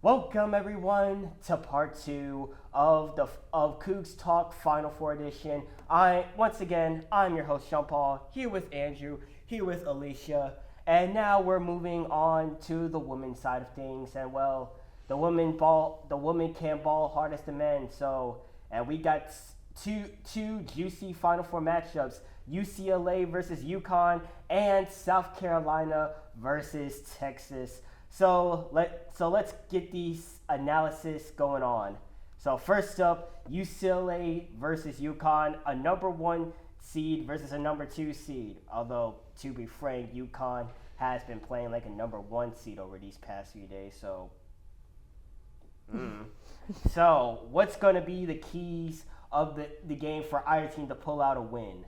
Welcome everyone to part 2 of CoogsTalk Final Four edition. I'm your host Sean Paul, here with Andrew, here with Elisha, and now we're moving on to the women's side of things. And well, the women can't ball hard as the men. And we got two juicy Final Four matchups: UCLA versus UConn and South Carolina versus Texas. So let's get these analysis going on. So first up, UCLA versus UConn, a number 1 seed versus a number 2 seed. Although, to be frank, UConn has been playing like a number 1 seed over these past few days. So what's going to be the keys of the game for either team to pull out a win?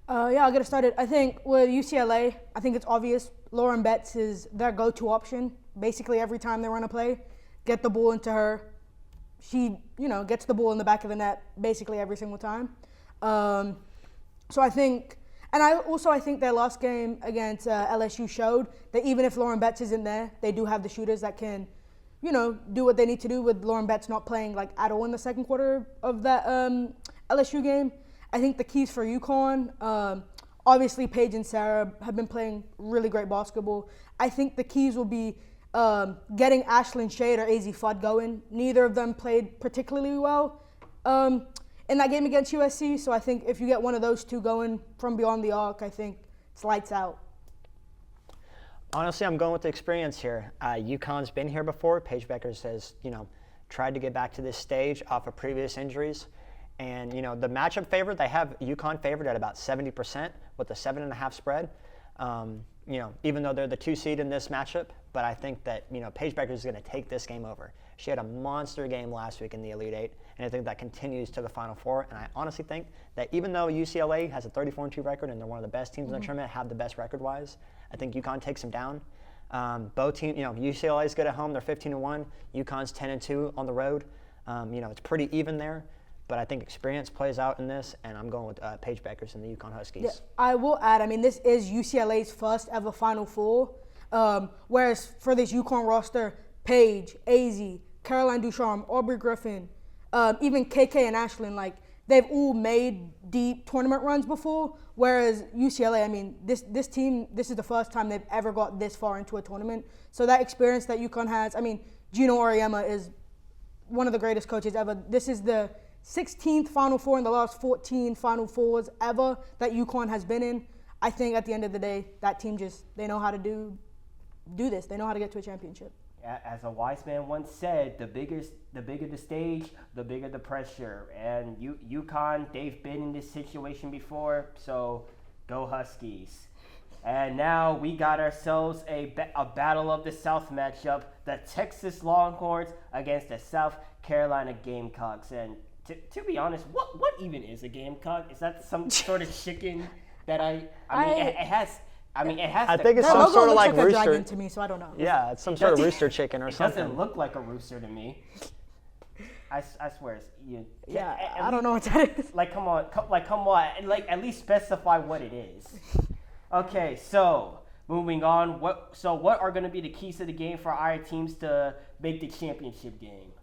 I'll get it started. I think with UCLA, I think it's obvious. Lauren Betts is their go-to option. Basically, every time they run a play, get the ball into her. She, gets the ball in the back of the net basically every single time. So I think their last game against LSU showed that even if Lauren Betts isn't there, they do have the shooters that can, do what they need to do. With Lauren Betts not playing like at all in the second quarter of that LSU game. I think the keys for UConn, obviously Paige and Sarah have been playing really great basketball. I think the keys will be getting Ashlyn Shade or AZ Fudd going. Neither of them played particularly well in that game against USC. So I think if you get one of those two going from beyond the arc, I think it's lights out. Honestly, I'm going with the experience here. UConn's been here before. Paige Bueckers has, tried to get back to this stage off of previous injuries. And, the matchup favorite, they have UConn favored at about 70% with a 7.5 spread. Even though they're the 2 seed in this matchup, but I think that, Paige Bueckers is going to take this game over. She had a monster game last week in the Elite Eight, and I think that continues to the Final Four. And I honestly think that even though UCLA has a 34-2 record and they're one of the best teams in the tournament, have the best record-wise, I think UConn takes them down. Both teams, UCLA is good at home. They're 15-1. UConn's 10-2 on the road. It's pretty even there. But I think experience plays out in this, and I'm going with Paige Bueckers and the UConn Huskies. Yeah, I will add, this is UCLA's first ever Final Four, whereas for this UConn roster, Paige, AZ, Caroline Ducharme, Aubrey Griffin, even KK and Ashlyn, they've all made deep tournament runs before, whereas UCLA, this team, this is the first time they've ever got this far into a tournament. So that experience that UConn has, Gino Auriemma is one of the greatest coaches ever. This is the 16th Final Four in the last 14 Final Fours ever that UConn has been in. I think at the end of the day, that team they know how to do this. They know how to get to a championship. As a wise man once said, the bigger the stage, the bigger the pressure. And UConn, they've been in this situation before, so go Huskies. And now we got ourselves a Battle of the South matchup, the Texas Longhorns against the South Carolina Gamecocks. And to be honest, what even is a gamecock? Is that some sort of chicken that it has? I think it's some sort of like rooster. Dragon to me, so I don't know. Yeah, it's some sort of rooster chicken or something. It doesn't look like a rooster to me. I swear. I don't know what that is. Come on. At least specify what it is. Okay, so moving on. What are going to be the keys to the game for our teams to make the championship game?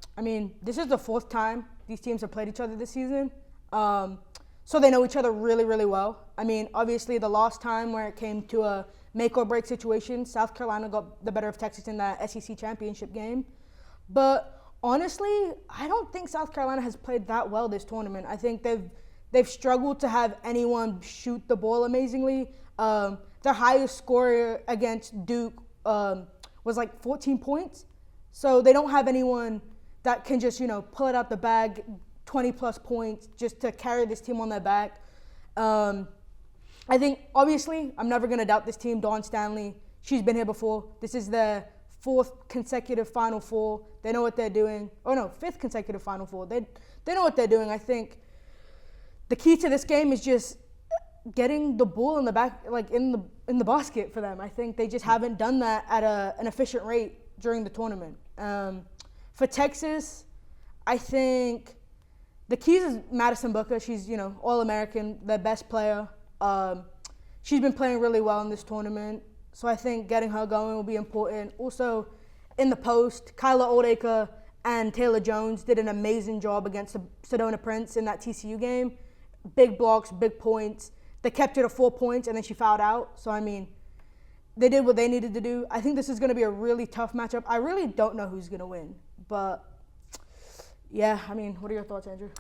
This is the 4th time these teams have played each other this season. So they know each other really, really well. Obviously the last time where it came to a make or break situation, South Carolina got the better of Texas in that SEC championship game. But honestly, I don't think South Carolina has played that well this tournament. I think they've struggled to have anyone shoot the ball amazingly. Their highest scorer against Duke was 14 points. So they don't have anyone that can just, pull it out the bag, 20-plus points, just to carry this team on their back. I think, obviously, I'm never going to doubt this team. Dawn Stanley, she's been here before. This is their 4th consecutive Final Four. They know what they're doing. 5th consecutive Final Four. They know what they're doing. I think the key to this game is just getting the ball in the back, in the basket for them. I think they just haven't done that at an efficient rate during the tournament. For Texas, I think the keys is Madison Booker. She's, All-American, their best player. She's been playing really well in this tournament. So I think getting her going will be important. Also, in the post. Kyla Oldacre and Taylor Jones did an amazing job against the Sedona Prince in that TCU game. Big blocks, big points. They kept her to 4 points, and then she fouled out. So, I mean, they did what they needed to do. I think this is going to be a really tough matchup. I really don't know who's going to win. But, yeah, I mean, what are your thoughts, Andrew?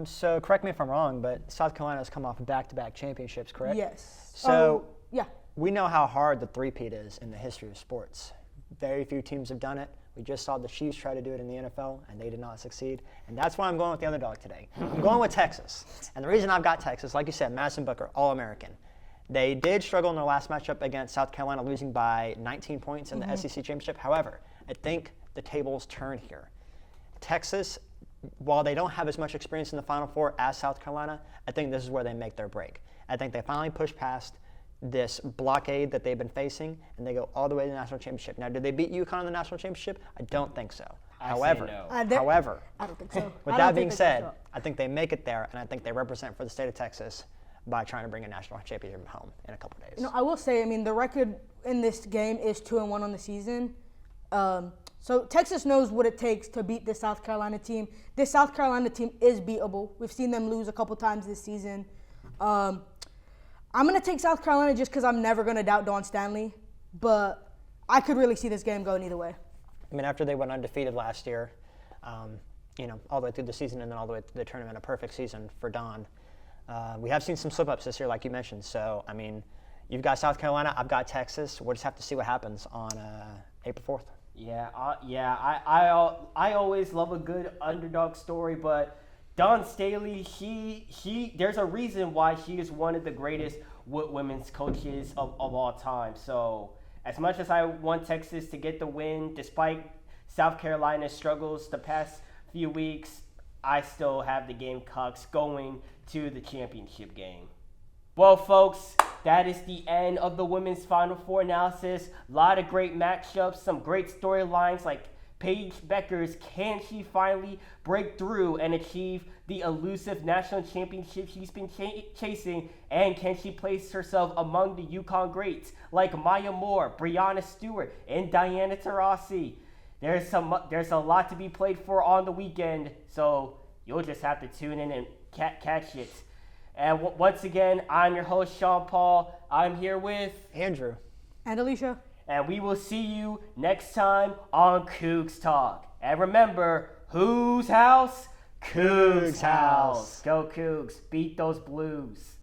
So correct me if I'm wrong, but South Carolina has come off back-to-back championships, correct? Yes. So yeah. we know how hard the three-peat is in the history of sports. Very few teams have done it. We just saw the Chiefs try to do it in the NFL, and they did not succeed. And that's why I'm going with the underdog today. I'm going with Texas. And the reason I've got Texas, like you said, Madison Booker, All-American. They did struggle in their last matchup against South Carolina, losing by 19 points in the SEC championship. However, I think the tables turn here. Texas, while they don't have as much experience in the Final Four as South Carolina, I think this is where they make their break. I think they finally push past this blockade that they've been facing, and they go all the way to the national championship. Now, did they beat UConn in the national championship? I don't think so. However, I don't think so. With that being said, I think they make it there, and I think they represent for the state of Texas by trying to bring a national championship home in a couple of days. You know, I will say, I mean, the record in this game is 2-1 on the season. So Texas knows what it takes to beat this South Carolina team. This South Carolina team is beatable. We've seen them lose a couple times this season. I'm going to take South Carolina just because I'm never going to doubt Dawn Stanley. But I could really see this game going either way. I mean, after they went undefeated last year, you know, all the way through the season and then all the way to the tournament, a perfect season for Dawn. We have seen some slip-ups this year, like you mentioned. So, I mean, you've got South Carolina, I've got Texas. We'll just have to see what happens on April 4th. I always love a good underdog story, but Dawn Staley, there's a reason why she is one of the greatest women's coaches of all time. So as much as I want Texas to get the win, despite South Carolina's struggles the past few weeks, I still have the Gamecocks going to the championship game. Well, folks, that is the end of the women's Final Four analysis. A lot of great matchups, some great storylines like Paige Beckers. Can she finally break through and achieve the elusive national championship she's been chasing? And can she place herself among the UConn greats like Maya Moore, Brianna Stewart, and Diana Taurasi? There's a lot to be played for on the weekend, so you'll just have to tune in and catch it. And once again, I'm your host, Sean Paul. I'm here with Andrew. And Elisha. And we will see you next time on CoogsTalk. And remember, whose house? Cougs' house. Go Cougs. Beat those Blues.